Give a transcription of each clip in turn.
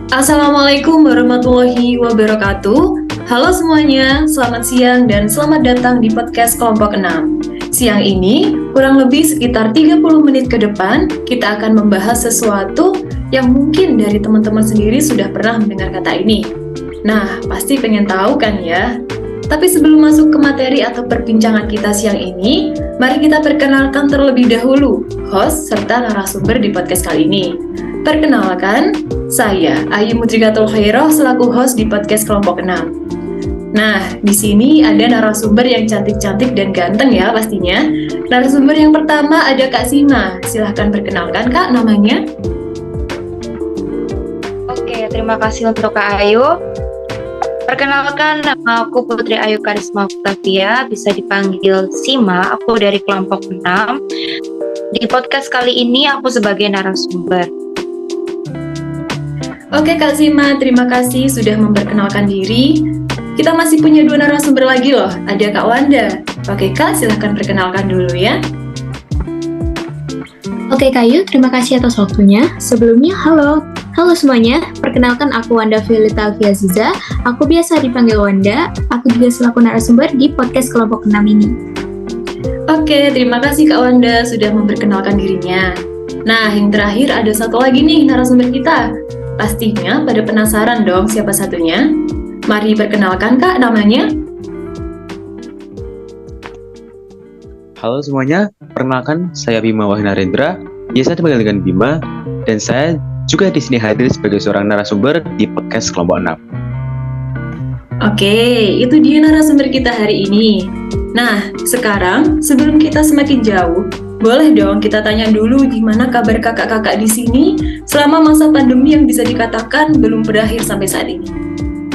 Assalamualaikum warahmatullahi wabarakatuh. Halo semuanya, selamat siang dan selamat datang di podcast kelompok 6. Siang ini, kurang lebih sekitar 30 menit ke depan, kita akan membahas sesuatu yang mungkin dari teman-teman sendiri sudah pernah mendengar kata ini. Nah, pasti pengen tahu kan ya? Tapi sebelum masuk ke materi atau perbincangan kita siang ini, mari kita perkenalkan terlebih dahulu host serta narasumber di podcast kali ini. Perkenalkan, saya Ayu Mutrigatul Khairoh selaku host di podcast kelompok 6. Nah, di sini ada narasumber yang cantik-cantik dan ganteng ya pastinya. Narasumber yang pertama ada Kak Sima. Silahkan perkenalkan Kak namanya. Oke, terima kasih untuk Kak Ayu. Perkenalkan, nama aku Putri Ayu Karisma Octavia, bisa dipanggil Sima. Aku dari kelompok 6. Di podcast kali ini aku sebagai narasumber. Oke Kak Sima, terima kasih sudah memperkenalkan diri. Kita masih punya 2 narasumber lagi loh, ada Kak Wanda. Oke Kak, silahkan perkenalkan dulu ya. Oke Kak Ayu, terima kasih atas waktunya. Sebelumnya, halo semuanya. Perkenalkan aku Wanda Violeta Alfiaziza. Aku biasa dipanggil Wanda. Aku juga selaku narasumber di podcast kelompok 6 ini. Oke, terima kasih Kak Wanda sudah memperkenalkan dirinya. Nah, yang terakhir ada satu lagi nih narasumber kita. Pastinya pada penasaran dong siapa satunya. Mari perkenalkan Kak namanya. Halo semuanya, perkenalkan saya Bima Wahinarendra, biasa dipanggil dengan Bima, dan saya juga di sini hadir sebagai seorang narasumber di podcast kelompok 6. Oke, itu dia narasumber kita hari ini. Nah, sekarang sebelum kita semakin jauh, boleh dong kita tanya dulu gimana kabar kakak-kakak di sini selama masa pandemi yang bisa dikatakan belum berakhir sampai saat ini.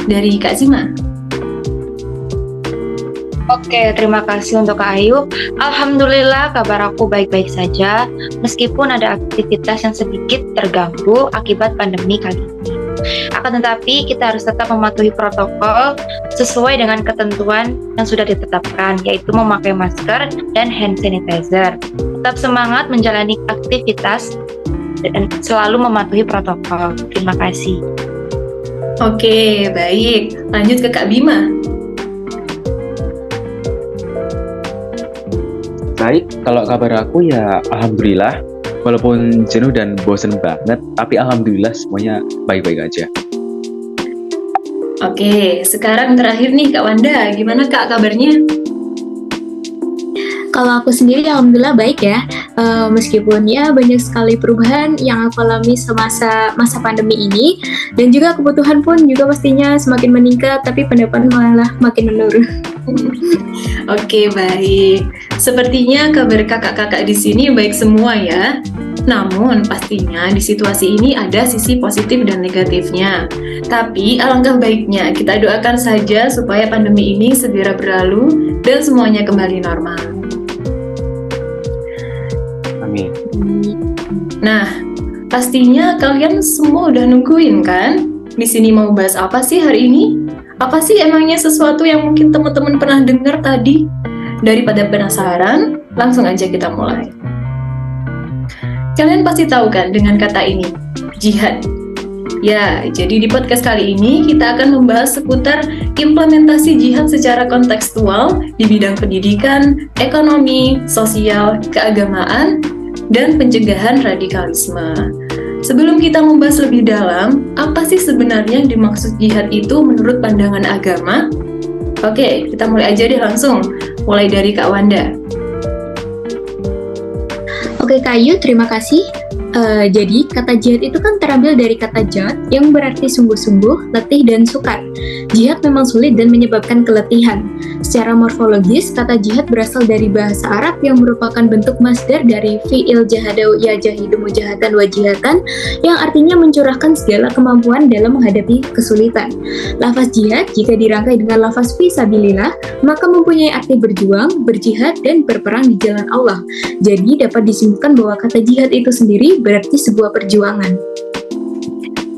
Dari Kak Sima. Oke, terima kasih untuk Kak Ayu. Alhamdulillah kabar aku baik-baik saja, meskipun ada aktivitas yang sedikit terganggu akibat pandemi kali ini. Akan tetapi, kita harus tetap mematuhi protokol sesuai dengan ketentuan yang sudah ditetapkan, yaitu memakai masker dan hand sanitizer. Tetap semangat menjalani aktivitas dan selalu mematuhi protokol. Terima kasih. Oke, baik. Lanjut ke Kak Bima. Baik, kalau kabar aku ya alhamdulillah, walaupun jenuh dan bosen banget, tapi alhamdulillah semuanya baik-baik aja. Oke, sekarang terakhir nih Kak Wanda, gimana Kak kabarnya? Kalau aku sendiri alhamdulillah baik ya. Meskipun ya banyak sekali perubahan yang aku alami semasa masa pandemi ini, dan juga kebutuhan pun juga pastinya semakin meningkat, tapi pendapatan malah makin menurun. Oke, baik. Sepertinya kabar kakak-kakak di sini baik semua ya. Namun pastinya di situasi ini ada sisi positif dan negatifnya. Tapi alangkah baiknya kita doakan saja supaya pandemi ini segera berlalu dan semuanya kembali normal. Amin. Nah, pastinya kalian semua udah nungguin kan? Di sini mau bahas apa sih hari ini? Apa sih emangnya sesuatu yang mungkin teman-teman pernah dengar tadi? Daripada penasaran, langsung aja kita mulai. Kalian pasti tahu kan dengan kata ini, jihad. Ya, jadi di podcast kali ini kita akan membahas seputar implementasi jihad secara kontekstual di bidang pendidikan, ekonomi, sosial, keagamaan, dan pencegahan radikalisme. Sebelum kita membahas lebih dalam, apa sih sebenarnya yang dimaksud jihad itu menurut pandangan agama? Oke, kita mulai aja deh langsung. Mulai dari Kak Wanda. Oke Kak Ayu, terima kasih. Jadi kata jihad itu kan terambil dari kata jad yang berarti sungguh-sungguh, letih dan sukar. Jihad memang sulit dan menyebabkan keletihan. Secara morfologis, kata jihad berasal dari bahasa Arab yang merupakan bentuk masdar dari fi'il jahada yajahidu mujahatan wa jihatan yang artinya mencurahkan segala kemampuan dalam menghadapi kesulitan. Lafaz jihad jika dirangkai dengan lafaz fisabilillah maka mempunyai arti berjuang, berjihad, dan berperang di jalan Allah. Jadi dapat disimpulkan bahwa kata jihad itu sendiri berarti sebuah perjuangan.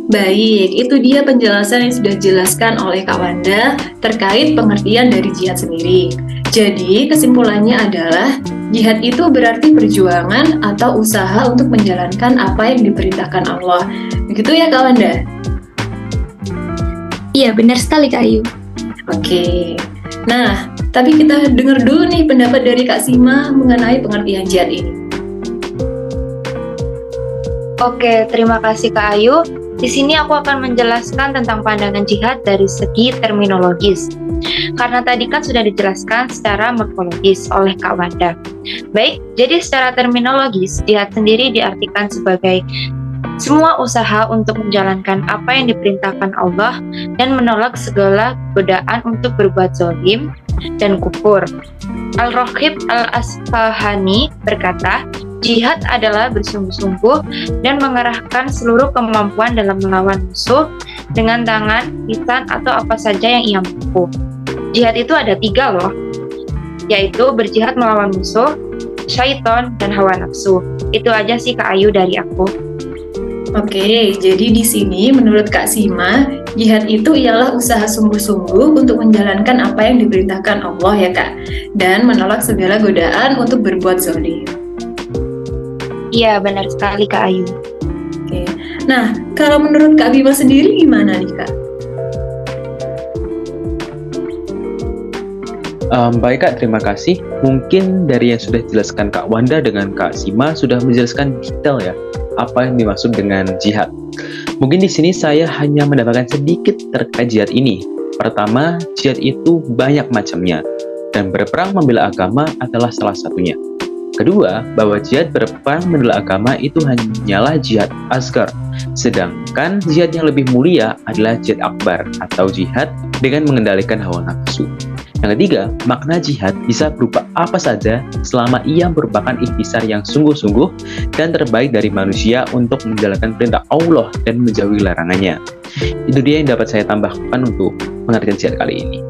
Baik, itu dia penjelasan yang sudah dijelaskan oleh Kak Wanda terkait pengertian dari jihad sendiri. Jadi, kesimpulannya adalah jihad itu berarti perjuangan atau usaha untuk menjalankan apa yang diperintahkan Allah. Begitu ya Kak Wanda? Iya, benar sekali Kak Ayu. Oke. Nah, tapi kita dengar dulu nih pendapat dari Kak Sima mengenai pengertian jihad ini. Oke, terima kasih Kak Ayu. Di sini aku akan menjelaskan tentang pandangan jihad dari segi terminologis. Karena tadi kan sudah dijelaskan secara morfologis oleh Kak Wanda. Baik, jadi secara terminologis, jihad sendiri diartikan sebagai semua usaha untuk menjalankan apa yang diperintahkan Allah dan menolak segala godaan untuk berbuat zalim dan kufur. Al-Raghib Al-Asfahani berkata, jihad adalah bersungguh-sungguh dan mengerahkan seluruh kemampuan dalam melawan musuh dengan tangan, lisan, atau apa saja yang ia mampu. Jihad itu ada 3 loh, yaitu berjihad melawan musuh, syaiton, dan hawa nafsu. Itu aja sih Kak Ayu dari aku. Oke, jadi di sini menurut Kak Sima, jihad itu ialah usaha sungguh-sungguh untuk menjalankan apa yang diperintahkan Allah ya Kak, dan menolak segala godaan untuk berbuat zalim. Iya, benar sekali Kak Ayu. Oke. Nah, kalau menurut Kak Bima sendiri gimana nih Kak? Baik Kak, terima kasih. Mungkin dari yang sudah dijelaskan Kak Wanda dengan Kak Sima sudah menjelaskan detail ya apa yang dimaksud dengan jihad. Mungkin di sini saya hanya mendapatkan sedikit terkait jihad ini. Pertama, jihad itu banyak macamnya dan berperang membela agama adalah salah satunya. Kedua, bahwa jihad berperang membela agama itu hanyalah jihad asgar, sedangkan jihad yang lebih mulia adalah jihad akbar atau jihad dengan mengendalikan hawa nafsu. Yang ketiga, makna jihad bisa berupa apa saja selama ia merupakan ikhtisar yang sungguh-sungguh dan terbaik dari manusia untuk menjalankan perintah Allah dan menjauhi larangannya. Itu dia yang dapat saya tambahkan untuk pengertian jihad kali ini.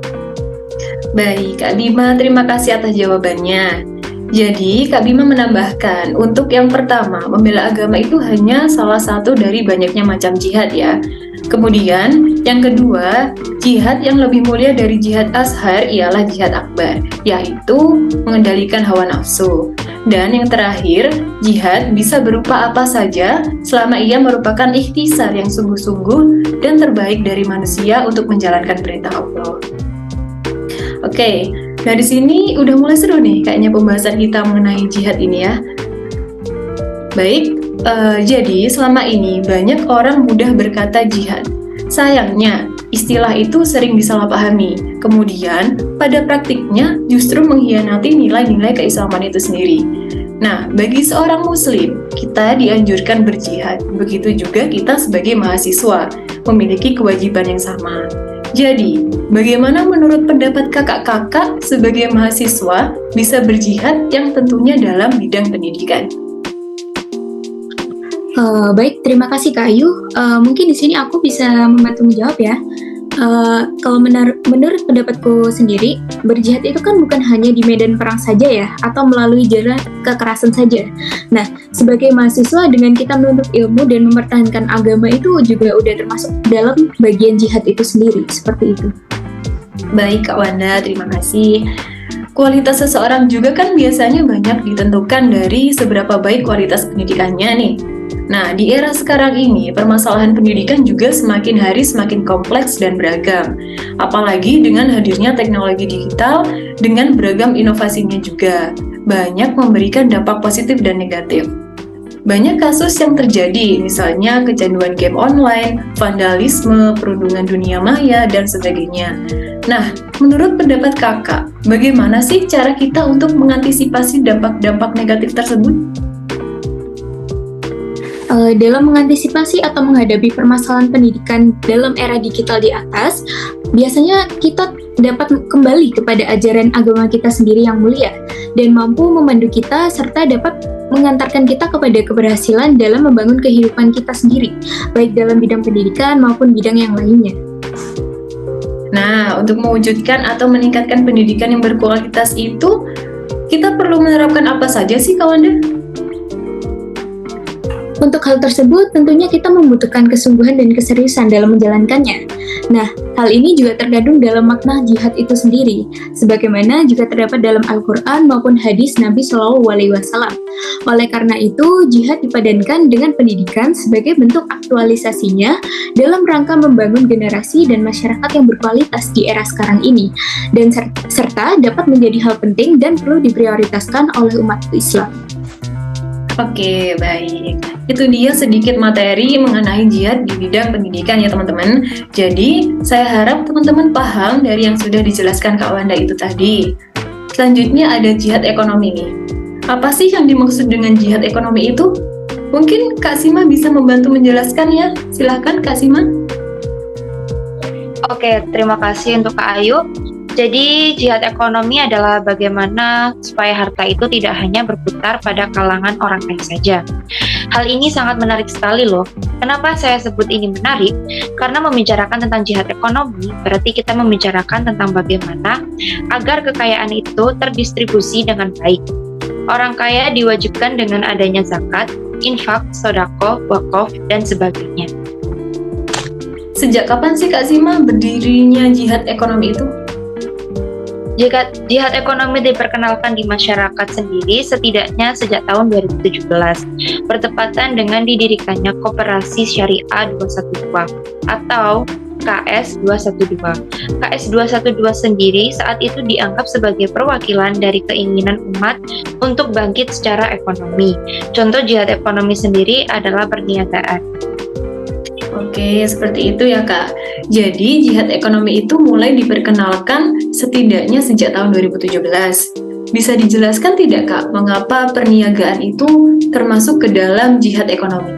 Baik, Kak Bima, terima kasih atas jawabannya. Jadi, Kak Bima menambahkan, untuk yang pertama, membela agama itu hanya salah satu dari banyaknya macam jihad ya. Kemudian, yang kedua, jihad yang lebih mulia dari jihad ashar ialah jihad akbar, yaitu mengendalikan hawa nafsu. Dan yang terakhir, jihad bisa berupa apa saja selama ia merupakan ikhtisar yang sungguh-sungguh dan terbaik dari manusia untuk menjalankan perintah Allah. Oke, nah di sini udah mulai seru nih kayaknya pembahasan kita mengenai jihad ini ya. Baik, jadi selama ini banyak orang mudah berkata jihad. Sayangnya, istilah itu sering disalahpahami. Kemudian, pada praktiknya justru mengkhianati nilai-nilai keislaman itu sendiri. Nah, bagi seorang muslim, kita dianjurkan berjihad. Begitu juga kita sebagai mahasiswa, memiliki kewajiban yang sama. Jadi, bagaimana menurut pendapat kakak-kakak sebagai mahasiswa bisa berjihad yang tentunya dalam bidang pendidikan? Baik, terima kasih Kak Ayu. Mungkin di sini aku bisa membantu menjawab ya. Kalau menurut pendapatku sendiri, berjihad itu kan bukan hanya di medan perang saja ya, atau melalui jalan kekerasan saja. Nah, sebagai mahasiswa dengan kita menuntut ilmu dan mempertahankan agama itu juga udah termasuk dalam bagian jihad itu sendiri, seperti itu. Baik Kak Wanda, terima kasih. Kualitas seseorang juga kan biasanya banyak ditentukan dari seberapa baik kualitas pendidikannya nih. Nah, di era sekarang ini, permasalahan pendidikan juga semakin hari semakin kompleks dan beragam. Apalagi dengan hadirnya teknologi digital dengan beragam inovasinya juga. Banyak memberikan dampak positif dan negatif. Banyak kasus yang terjadi, misalnya kecanduan game online, vandalisme, perundungan dunia maya, dan sebagainya. Nah, menurut pendapat kakak, bagaimana sih cara kita untuk mengantisipasi dampak-dampak negatif tersebut? Dalam mengantisipasi atau menghadapi permasalahan pendidikan dalam era digital di atas, biasanya kita dapat kembali kepada ajaran agama kita sendiri yang mulia dan mampu memandu kita serta dapat mengantarkan kita kepada keberhasilan dalam membangun kehidupan kita sendiri, baik dalam bidang pendidikan maupun bidang yang lainnya. Nah, untuk mewujudkan atau meningkatkan pendidikan yang berkualitas itu, kita perlu menerapkan apa saja sih, Kak Wanda? Untuk hal tersebut, tentunya kita membutuhkan kesungguhan dan keseriusan dalam menjalankannya. Nah, Hal ini juga terkandung dalam makna jihad itu sendiri, sebagaimana juga terdapat dalam Al-Quran maupun hadis Nabi SAW. Oleh karena itu, jihad dipadankan dengan pendidikan sebagai bentuk aktualisasinya dalam rangka membangun generasi dan masyarakat yang berkualitas di era sekarang ini, dan serta dapat menjadi hal penting dan perlu diprioritaskan oleh umat Islam. Oke, baik. Itu dia sedikit materi mengenai jihad di bidang pendidikan ya teman-teman. Jadi, saya harap teman-teman paham dari yang sudah dijelaskan Kak Wanda itu tadi. Selanjutnya ada jihad ekonomi nih. Apa sih yang dimaksud dengan jihad ekonomi itu? Mungkin Kak Sima bisa membantu menjelaskan ya. Silahkan Kak Sima. Oke, terima kasih untuk Kak Ayu. Jadi, jihad ekonomi adalah bagaimana supaya harta itu tidak hanya berputar pada kalangan orang kaya saja. Hal ini sangat menarik sekali loh. Kenapa saya sebut ini menarik? Karena membicarakan tentang jihad ekonomi, berarti kita membicarakan tentang bagaimana agar kekayaan itu terdistribusi dengan baik. Orang kaya diwajibkan dengan adanya zakat, infak, sedekah, wakaf, dan sebagainya. Sejak kapan sih Kak Sima berdirinya jihad ekonomi itu? Jihad ekonomi diperkenalkan di masyarakat sendiri setidaknya sejak tahun 2017, bertepatan dengan didirikannya Koperasi Syariah 212 atau KS 212. KS 212 sendiri saat itu dianggap sebagai perwakilan dari keinginan umat untuk bangkit secara ekonomi. Contoh jihad ekonomi sendiri adalah perniagaan. Oke, seperti itu ya Kak. Jadi jihad ekonomi itu mulai diperkenalkan setidaknya sejak tahun 2017. Bisa dijelaskan tidak Kak, mengapa perniagaan itu termasuk ke dalam jihad ekonomi?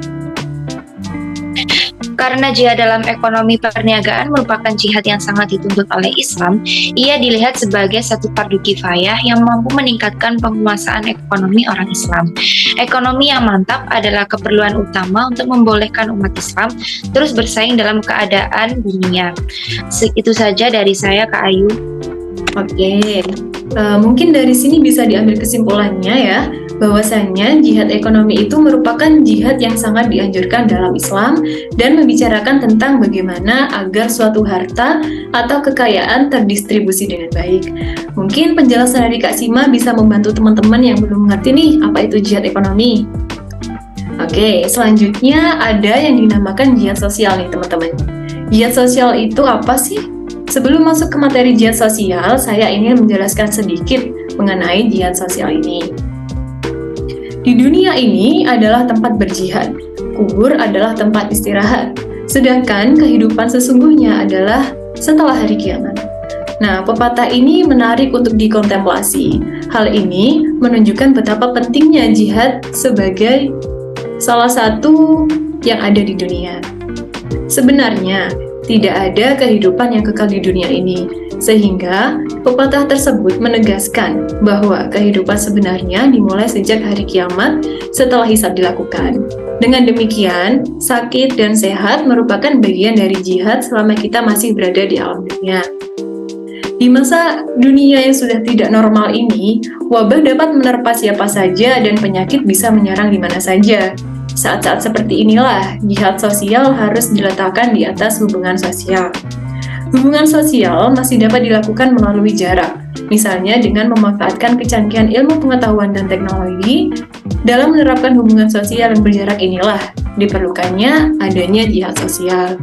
Karena jihad dalam ekonomi perniagaan merupakan jihad yang sangat dituntut oleh Islam, ia dilihat sebagai satu fardu kifayah yang mampu meningkatkan penguasaan ekonomi orang Islam. Ekonomi yang mantap adalah keperluan utama untuk membolehkan umat Islam terus bersaing dalam keadaan dunia. Segitu saja dari saya, Kak Ayu. Oke, mungkin dari sini bisa diambil kesimpulannya ya, bahwasannya jihad ekonomi itu merupakan jihad yang sangat dianjurkan dalam Islam dan membicarakan tentang bagaimana agar suatu harta atau kekayaan terdistribusi dengan baik. Mungkin penjelasan dari Kak Sima bisa membantu teman-teman yang belum mengerti nih apa itu jihad ekonomi. Oke, selanjutnya ada yang dinamakan jihad sosial nih teman-teman. Jihad sosial itu apa sih? Sebelum masuk ke materi jihad sosial, saya ingin menjelaskan sedikit mengenai jihad sosial ini. Di dunia ini adalah tempat berjihad, kubur adalah tempat istirahat, sedangkan kehidupan sesungguhnya adalah setelah hari kiamat. Nah, pepatah ini menarik untuk dikontemplasi. Hal ini menunjukkan betapa pentingnya jihad sebagai salah satu yang ada di dunia. Sebenarnya, tidak ada kehidupan yang kekal di dunia ini, sehingga pepatah tersebut menegaskan bahwa kehidupan sebenarnya dimulai sejak hari kiamat setelah hisab dilakukan. Dengan demikian, sakit dan sehat merupakan bagian dari jihad selama kita masih berada di alam dunia. Di masa dunia yang sudah tidak normal ini, wabah dapat menerpa siapa saja dan penyakit bisa menyerang di mana saja. Saat-saat seperti inilah, jihad sosial harus diletakkan di atas hubungan sosial. Hubungan sosial masih dapat dilakukan melalui jarak, misalnya dengan memanfaatkan kecanggihan ilmu pengetahuan dan teknologi. Dalam menerapkan hubungan sosial yang berjarak inilah, diperlukannya adanya jihad sosial.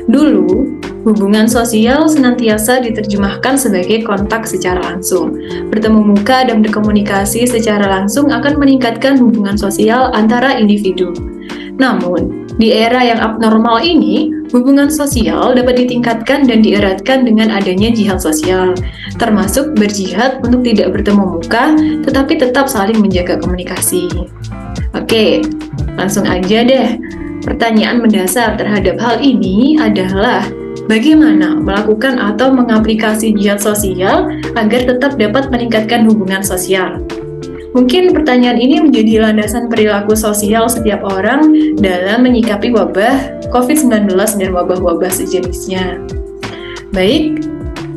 Dulu, hubungan sosial senantiasa diterjemahkan sebagai kontak secara langsung. Bertemu muka dan berkomunikasi secara langsung akan meningkatkan hubungan sosial antara individu. Namun, di era yang abnormal ini, hubungan sosial dapat ditingkatkan dan dieratkan dengan adanya jihad sosial, termasuk berjihad untuk tidak bertemu muka, tetapi tetap saling menjaga komunikasi. Oke, langsung aja deh. Pertanyaan mendasar terhadap hal ini adalah, bagaimana melakukan atau mengaplikasi jihad sosial agar tetap dapat meningkatkan hubungan sosial? Mungkin pertanyaan ini menjadi landasan perilaku sosial setiap orang dalam menyikapi wabah COVID-19 dan wabah-wabah sejenisnya. Baik,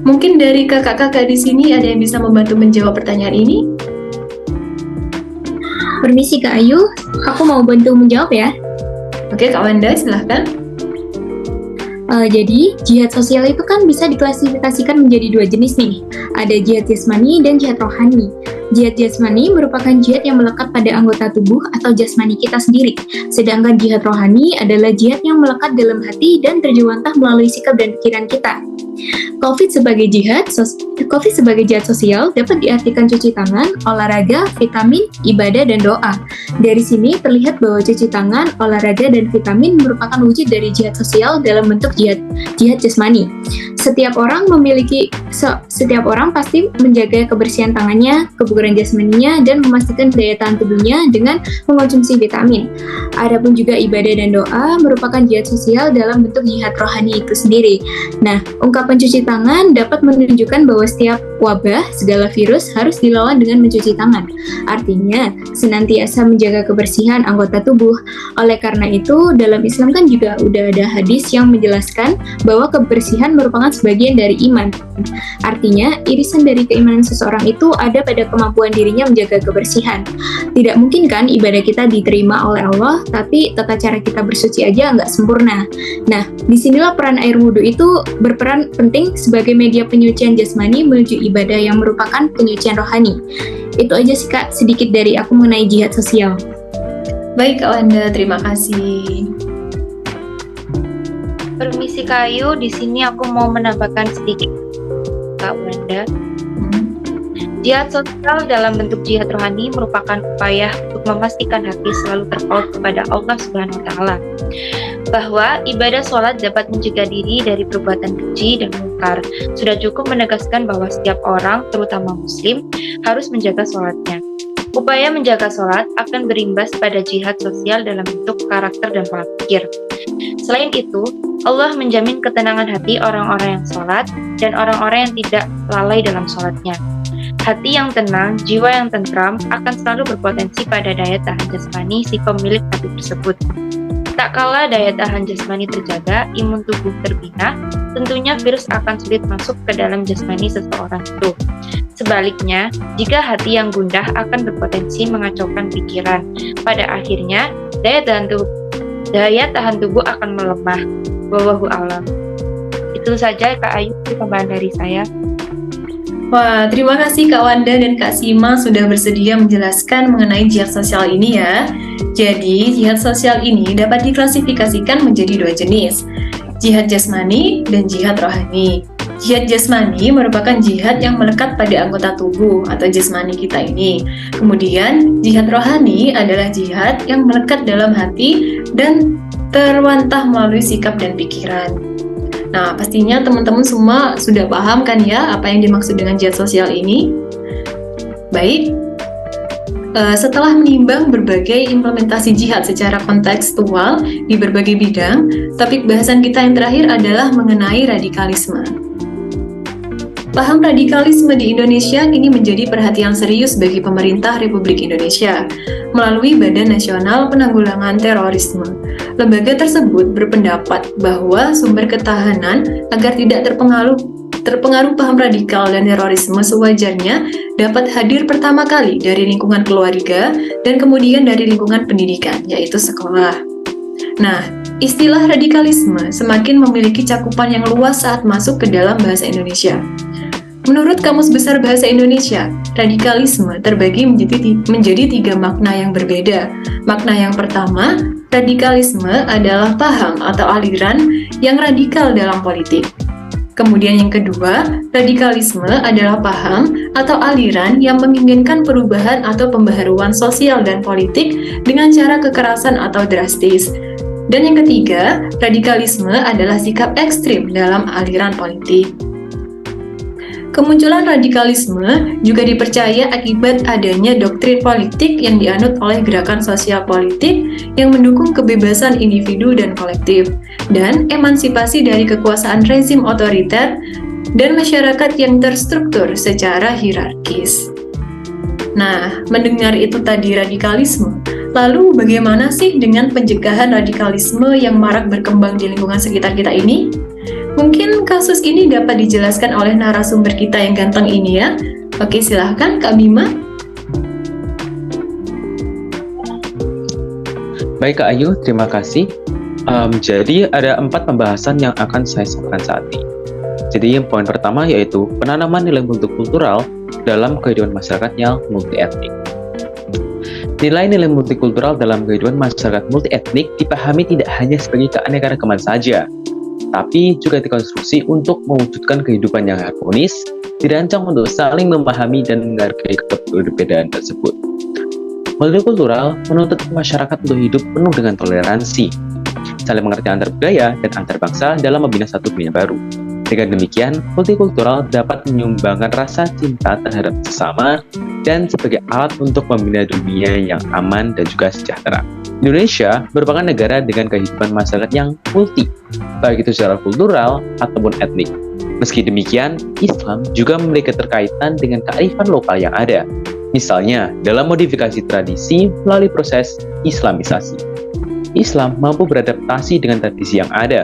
mungkin dari kakak-kakak di sini ada yang bisa membantu menjawab pertanyaan ini? Permisi Kak Ayu, aku mau bantu menjawab ya. Oke, Kak Wanda, silahkan. Jadi, jihad sosial itu kan bisa diklasifikasikan menjadi dua jenis nih. Ada jihad jasmani dan jihad rohani. Jihad jasmani merupakan jihad yang melekat pada anggota tubuh atau jasmani kita sendiri. Sedangkan jihad rohani adalah jihad yang melekat dalam hati dan terjawantah melalui sikap dan pikiran kita. COVID sebagai jihad sosial dapat diartikan cuci tangan, olahraga, vitamin, ibadah, dan doa. Dari sini terlihat bahwa cuci tangan, olahraga, dan vitamin merupakan wujud dari jihad sosial dalam bentuk jihad jasmani. Setiap orang pasti menjaga kebersihan tangannya, kebugaran jasmaninya, dan memastikan daya tahan tubuhnya dengan mengonsumsi vitamin. Adapun juga ibadah dan doa merupakan jihad sosial dalam bentuk jihad rohani itu sendiri. Nah, ungkapan cuci tangan dapat menunjukkan bahwa setiap wabah, segala virus harus dilawan dengan mencuci tangan. Artinya, senantiasa menjaga kebersihan anggota tubuh. Oleh karena itu, dalam Islam kan juga udah ada hadis yang menjelaskan bahwa kebersihan merupakan sebagian dari iman. Artinya, irisan dari keimanan seseorang itu ada pada kemampuan dirinya menjaga kebersihan. Tidak mungkin kan ibadah kita diterima oleh Allah, tapi tata cara kita bersuci aja nggak sempurna. Nah, disinilah peran air wudhu itu berperan penting sebagai media penyucian jasmani menuju ibadah yang merupakan penyucian rohani. Itu aja sih Kak, sedikit dari aku mengenai jihad sosial. Baik Kak Wanda, terima kasih. Permisi Kak Ayu, di sini aku mau menambahkan sedikit Kak Wanda. Jihad sosial dalam bentuk jihad rohani merupakan upaya untuk memastikan hati selalu terpaut kepada Allah Subhanahu wa Ta'ala, bahwa ibadah sholat dapat mencegah diri dari perbuatan keji dan mungkar. Sudah cukup menegaskan bahwa setiap orang, terutama muslim, harus menjaga sholatnya. Upaya menjaga sholat akan berimbas pada jihad sosial dalam bentuk karakter dan pola pikir. Selain itu, Allah menjamin ketenangan hati orang-orang yang sholat dan orang-orang yang tidak lalai dalam sholatnya. Hati yang tenang, jiwa yang tentram akan selalu berpotensi pada daya tahan jasmani si pemilik hati tersebut. Tak kala daya tahan jasmani terjaga, imun tubuh terbina, tentunya virus akan sulit masuk ke dalam jasmani seseorang itu. Sebaliknya, jika hati yang gundah akan berpotensi mengacaukan pikiran. Pada akhirnya, daya tahan tubuh akan melemah. Wallahu a'lam. Itu saja Kak Ayu, tambahan dari saya. Wah, terima kasih Kak Wanda dan Kak Sima sudah bersedia menjelaskan mengenai jihad sosial ini ya. Jadi, jihad sosial ini dapat diklasifikasikan menjadi dua jenis, jihad jasmani dan jihad rohani. Jihad jasmani merupakan jihad yang melekat pada anggota tubuh atau jasmani kita ini. Kemudian, jihad rohani adalah jihad yang melekat dalam hati dan terwantah melalui sikap dan pikiran. Nah, pastinya teman-teman semua sudah paham kan ya apa yang dimaksud dengan jihad sosial ini? Baik, setelah menimbang berbagai implementasi jihad secara kontekstual di berbagai bidang, topik bahasan kita yang terakhir adalah mengenai radikalisme. Paham radikalisme di Indonesia kini menjadi perhatian serius bagi pemerintah Republik Indonesia melalui Badan Nasional Penanggulangan Terorisme. Lembaga tersebut berpendapat bahwa sumber ketahanan agar tidak terpengaruh paham radikal dan terorisme sewajarnya dapat hadir pertama kali dari lingkungan keluarga dan kemudian dari lingkungan pendidikan, yaitu sekolah. Nah, istilah radikalisme semakin memiliki cakupan yang luas saat masuk ke dalam bahasa Indonesia. Menurut Kamus Besar Bahasa Indonesia, radikalisme terbagi menjadi tiga makna yang berbeda. Makna yang pertama, radikalisme adalah paham atau aliran yang radikal dalam politik. Kemudian yang kedua, radikalisme adalah paham atau aliran yang menginginkan perubahan atau pembaharuan sosial dan politik dengan cara kekerasan atau drastis. Dan yang ketiga, radikalisme adalah sikap ekstrim dalam aliran politik. Kemunculan radikalisme juga dipercaya akibat adanya doktrin politik yang dianut oleh gerakan sosial politik yang mendukung kebebasan individu dan kolektif, dan emansipasi dari kekuasaan rezim otoriter dan masyarakat yang terstruktur secara hierarkis. Nah, mendengar itu tadi radikalisme, lalu bagaimana sih dengan pencegahan radikalisme yang marak berkembang di lingkungan sekitar kita ini? Mungkin kasus ini dapat dijelaskan oleh narasumber kita yang ganteng ini ya. Oke, silahkan Kak Bima. Baik Kak Ayu, terima kasih. Jadi ada 4 pembahasan yang akan saya sampaikan saat ini. Jadi yang poin pertama yaitu penanaman nilai multikultural dalam kehidupan masyarakat yang multietnik. Nilai-nilai multikultural dalam kehidupan masyarakat multietnik dipahami tidak hanya sebagai keanekaragaman saja, tapi juga dikonstruksi untuk mewujudkan kehidupan yang harmonis, dirancang untuk saling memahami dan menghargai perbedaan tersebut. Multikultural menuntut masyarakat untuk hidup penuh dengan toleransi, saling mengerti antar budaya dan antar bangsa dalam membina satu dunia baru. Dengan demikian, multikultural dapat menyumbangkan rasa cinta terhadap sesama dan sebagai alat untuk membina dunia yang aman dan juga sejahtera. Indonesia merupakan negara dengan kehidupan masyarakat yang multi, baik itu secara kultural ataupun etnik. Meski demikian, Islam juga memiliki keterkaitan dengan kearifan lokal yang ada. Misalnya, dalam modifikasi tradisi melalui proses Islamisasi. Islam mampu beradaptasi dengan tradisi yang ada.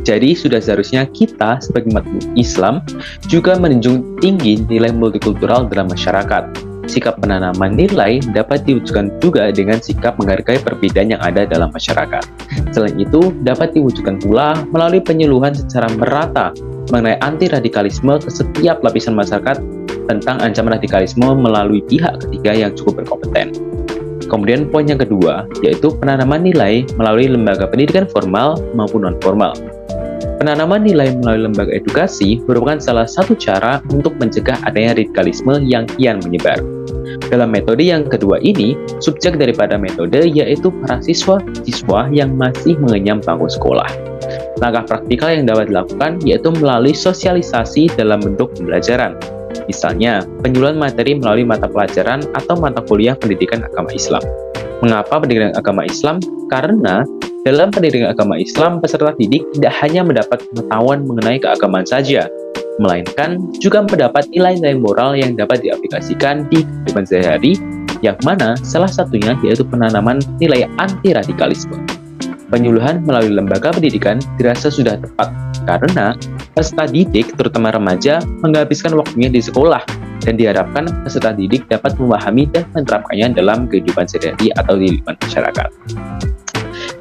Jadi, sudah seharusnya kita sebagai umat Islam juga menjunjung tinggi nilai multikultural dalam masyarakat. Sikap penanaman nilai dapat diwujudkan juga dengan sikap menghargai perbedaan yang ada dalam masyarakat. Selain itu, dapat diwujudkan pula melalui penyuluhan secara merata mengenai anti-radikalisme ke setiap lapisan masyarakat tentang ancaman radikalisme melalui pihak ketiga yang cukup berkompeten. Kemudian poin yang kedua, yaitu penanaman nilai melalui lembaga pendidikan formal maupun non-formal. Penanaman nilai melalui lembaga edukasi merupakan salah satu cara untuk mencegah adanya radikalisme yang kian menyebar. Dalam metode yang kedua ini, subjek daripada metode yaitu para siswa-siswa yang masih mengenyam bangku sekolah. Langkah praktikal yang dapat dilakukan yaitu melalui sosialisasi dalam bentuk pembelajaran. Misalnya, penyuluhan materi melalui mata pelajaran atau mata kuliah pendidikan agama Islam. Mengapa pendidikan agama Islam? Karena dalam pendidikan agama Islam, peserta didik tidak hanya mendapat pengetahuan mengenai keagamaan saja, melainkan juga mendapat nilai-nilai moral yang dapat diaplikasikan di kehidupan sehari-hari, yang mana salah satunya yaitu penanaman nilai anti-radikalisme. Penyuluhan melalui lembaga pendidikan dirasa sudah tepat, karena peserta didik, terutama remaja, menghabiskan waktunya di sekolah, dan diharapkan peserta didik dapat memahami dan menerapkannya dalam kehidupan sehari-hari atau di lingkungan masyarakat.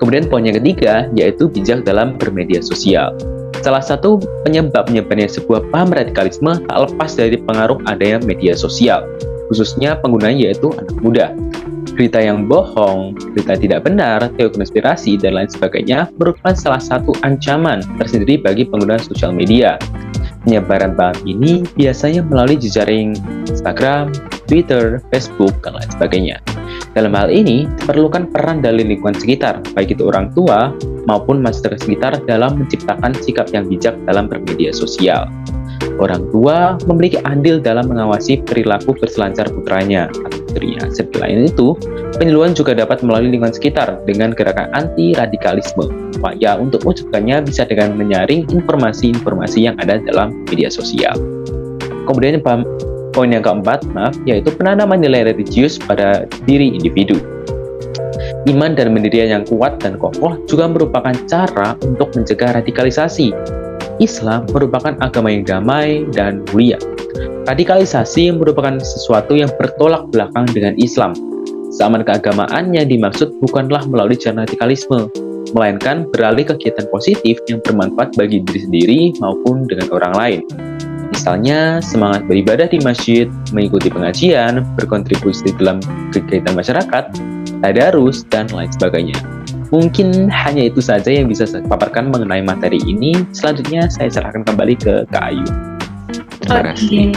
Kemudian poin yang ketiga, yaitu bijak dalam bermedia sosial. Salah satu penyebab menyebarnya sebuah paham radikalisme tak lepas dari pengaruh adanya media sosial, khususnya penggunanya yaitu anak muda. Berita yang bohong, berita tidak benar, teori konspirasi, dan lain sebagainya merupakan salah satu ancaman tersendiri bagi pengguna sosial media. Penyebaran paham ini biasanya melalui jejaring Instagram, Twitter, Facebook, dan lain sebagainya. Dalam hal ini, diperlukan peran dari lingkungan sekitar, baik itu orang tua maupun masyarakat sekitar dalam menciptakan sikap yang bijak dalam bermedia sosial. Orang tua memiliki andil dalam mengawasi perilaku berselancar putranya atau putrinya. Selain itu, penyuluhan juga dapat melalui lingkungan sekitar dengan gerakan anti-radikalisme. Upaya untuk mewujudkannya bisa dengan menyaring informasi-informasi yang ada dalam media sosial. Kemudian poin yang keempat, yaitu penanaman nilai religius pada diri individu. Iman dan pendirian yang kuat dan kokoh juga merupakan cara untuk mencegah radikalisasi. Islam merupakan agama yang damai dan mulia. Radikalisasi merupakan sesuatu yang bertolak belakang dengan Islam. Zaman keagamaannya dimaksud bukanlah melalui jalan radikalisme, melainkan beralih ke kegiatan positif yang bermanfaat bagi diri sendiri maupun dengan orang lain. Misalnya, semangat beribadah di masjid, mengikuti pengajian, berkontribusi dalam kegiatan masyarakat, tadarus, dan lain sebagainya. Mungkin hanya itu saja yang bisa saya paparkan mengenai materi ini. Selanjutnya, saya serahkan kembali ke Kak Ayu. Terima kasih.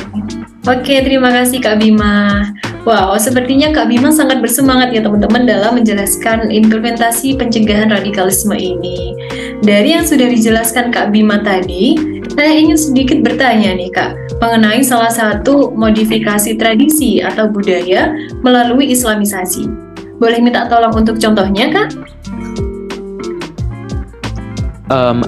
Oke, terima kasih Kak Bima. Wow, sepertinya Kak Bima sangat bersemangat ya teman-teman dalam menjelaskan implementasi pencegahan radikalisme ini. Dari yang sudah dijelaskan Kak Bima tadi, saya ingin sedikit bertanya nih Kak, mengenai salah satu modifikasi tradisi atau budaya melalui Islamisasi. Boleh minta tolong untuk contohnya Kak?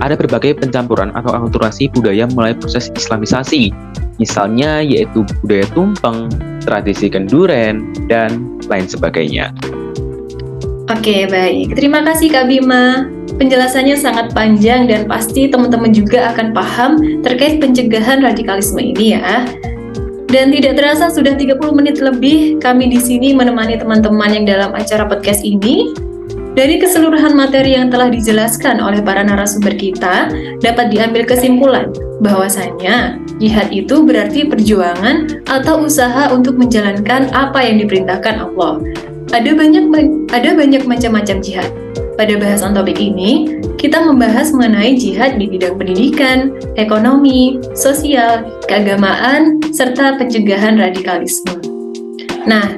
Ada berbagai pencampuran atau akulturasi budaya mulai proses Islamisasi. Misalnya yaitu budaya tumpeng, tradisi kenduren, dan lain sebagainya. Oke, baik. Terima kasih Kak Bima. Penjelasannya sangat panjang dan pasti teman-teman juga akan paham terkait pencegahan radikalisme ini ya. Dan tidak terasa sudah 30 menit lebih kami di sini menemani teman-teman yang dalam acara podcast ini. Dari keseluruhan materi yang telah dijelaskan oleh para narasumber kita, dapat diambil kesimpulan bahwasanya jihad itu berarti perjuangan atau usaha untuk menjalankan apa yang diperintahkan Allah. Ada banyak macam-macam jihad. Pada bahasan topik ini, kita membahas mengenai jihad di bidang pendidikan, ekonomi, sosial, keagamaan, serta pencegahan radikalisme. Nah,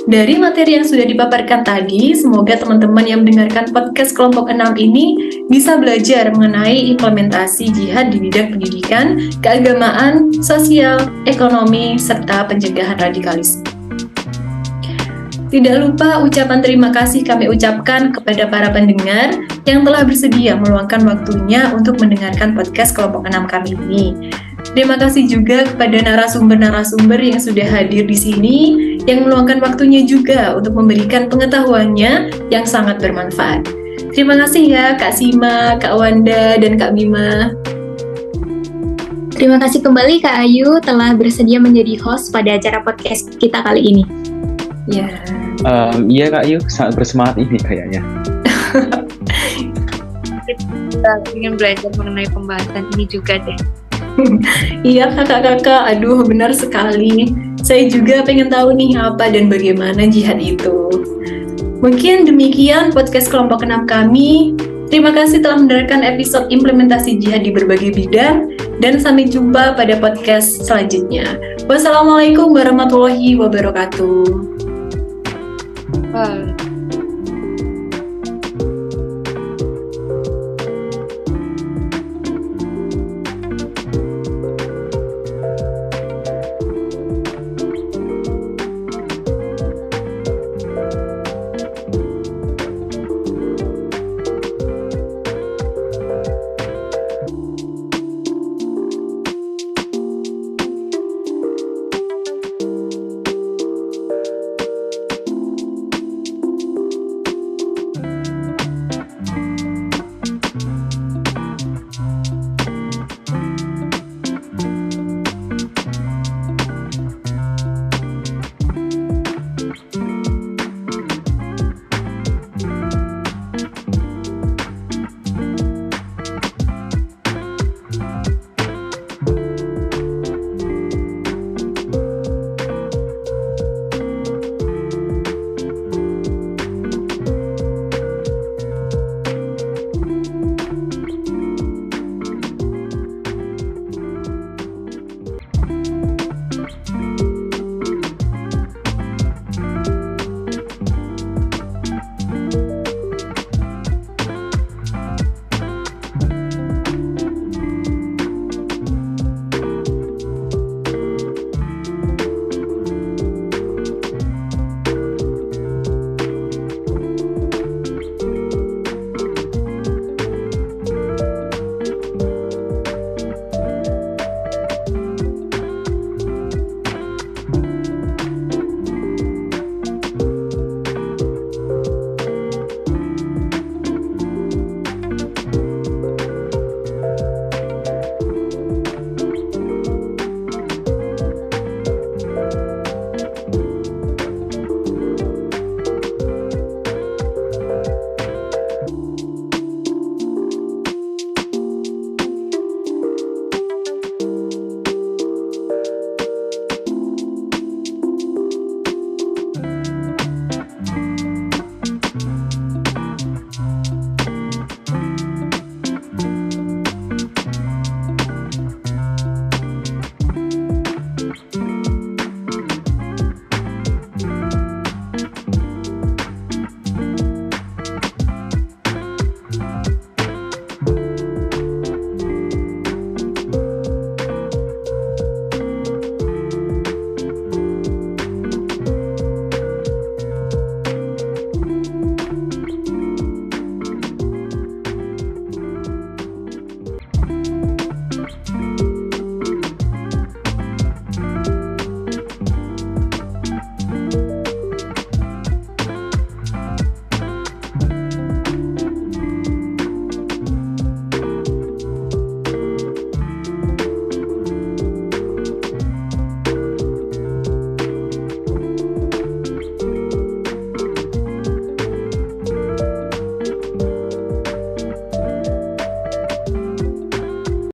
dari materi yang sudah dipaparkan tadi, semoga teman-teman yang mendengarkan podcast kelompok 6 ini bisa belajar mengenai implementasi jihad di bidang pendidikan, keagamaan, sosial, ekonomi, serta pencegahan radikalisme. Tidak lupa ucapan terima kasih kami ucapkan kepada para pendengar yang telah bersedia meluangkan waktunya untuk mendengarkan podcast kelompok 6 kami ini. Terima kasih juga kepada narasumber-narasumber yang sudah hadir di sini, yang meluangkan waktunya juga untuk memberikan pengetahuannya yang sangat bermanfaat. Terima kasih ya Kak Sima, Kak Wanda, dan Kak Bima. Terima kasih kembali Kak Ayu telah bersedia menjadi host pada acara podcast kita kali ini. Ya. Iya Kak Ayu, sangat bersemangat ini kayaknya. Kita ingin belajar mengenai pembahasan ini juga deh. Iya kakak-kakak, aduh benar sekali. Saya juga pengen tahu nih apa dan bagaimana jihad itu. Mungkin demikian podcast kelompok 6 kami. Terima kasih telah mendengarkan episode implementasi jihad di berbagai bidang, dan sampai jumpa pada podcast selanjutnya. Wassalamualaikum warahmatullahi wabarakatuh. Wah.